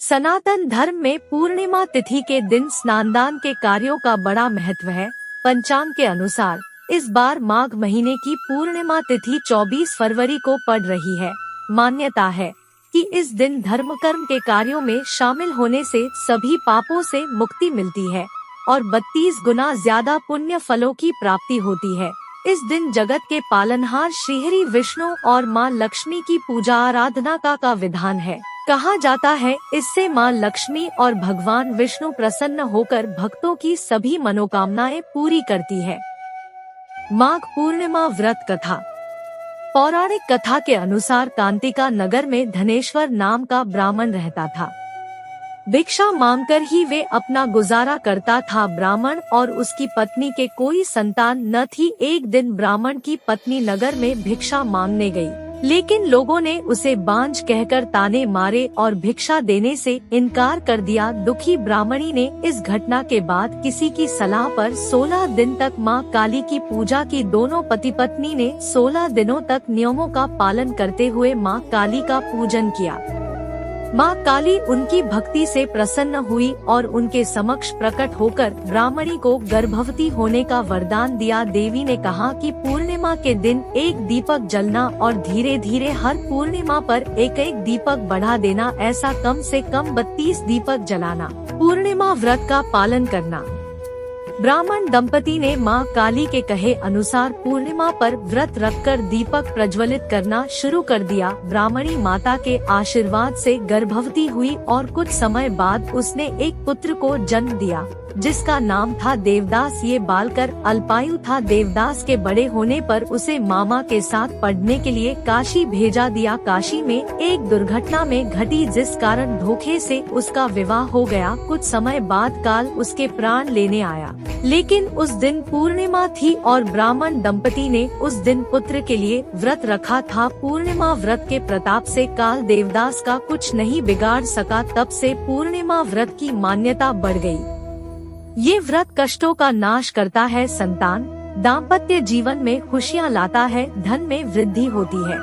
सनातन धर्म में पूर्णिमा तिथि के दिन स्नानदान के कार्यों का बड़ा महत्व है। पंचांग के अनुसार इस बार माघ महीने की पूर्णिमा तिथि 24 फरवरी को पड़ रही है। मान्यता है कि इस दिन धर्म कर्म के कार्यों में शामिल होने से सभी पापों से मुक्ति मिलती है और 32 गुना ज्यादा पुण्य फलों की प्राप्ति होती है। इस दिन जगत के पालनहार श्रीहरि विष्णु और माँ लक्ष्मी की पूजा आराधना का विधान है। कहा जाता है इससे माँ लक्ष्मी और भगवान विष्णु प्रसन्न होकर भक्तों की सभी मनोकामनाएं पूरी करती है। माघ पूर्णिमा व्रत कथा। पौराणिक कथा के अनुसार कांतिका नगर में धनेश्वर नाम का ब्राह्मण रहता था। भिक्षा मांगकर ही वे अपना गुजारा करता था। ब्राह्मण और उसकी पत्नी के कोई संतान न थी। एक दिन ब्राह्मण की पत्नी नगर में भिक्षा मांगने गई, लेकिन लोगों ने उसे बांझ कहकर ताने मारे और भिक्षा देने से इनकार कर दिया। दुखी ब्राह्मणी ने इस घटना के बाद किसी की सलाह पर 16 दिन तक मां काली की पूजा की। दोनों पति पत्नी ने 16 दिनों तक नियमों का पालन करते हुए मां काली का पूजन किया। मां काली उनकी भक्ति से प्रसन्न हुई और उनके समक्ष प्रकट होकर ब्राह्मणी को गर्भवती होने का वरदान दिया। देवी ने कहा कि पूर्णिमा के दिन एक दीपक जलना और धीरे धीरे हर पूर्णिमा पर एक एक दीपक बढ़ा देना, ऐसा कम से कम 32 दीपक जलाना। पूर्णिमा व्रत का पालन करना। ब्राह्मण दंपति ने मां काली के कहे अनुसार पूर्णिमा पर व्रत रखकर दीपक प्रज्वलित करना शुरू कर दिया। ब्राह्मणी माता के आशीर्वाद से गर्भवती हुई और कुछ समय बाद उसने एक पुत्र को जन्म दिया जिसका नाम था देवदास। ये बालकर अल्पायु था। देवदास के बड़े होने पर उसे मामा के साथ पढ़ने के लिए काशी भेजा दिया। काशी में एक दुर्घटना में घटी जिस कारण धोखे से उसका विवाह हो गया। कुछ समय बाद काल उसके प्राण लेने आया, लेकिन उस दिन पूर्णिमा थी और ब्राह्मण दंपति ने उस दिन पुत्र के लिए व्रत रखा था। पूर्णिमा व्रत के प्रताप से काल देवदास का कुछ नहीं बिगाड़ सका। तब से पूर्णिमा व्रत की मान्यता बढ़ गई। ये व्रत कष्टों का नाश करता है, संतान दाम्पत्य जीवन में खुशियाँ लाता है, धन में वृद्धि होती है।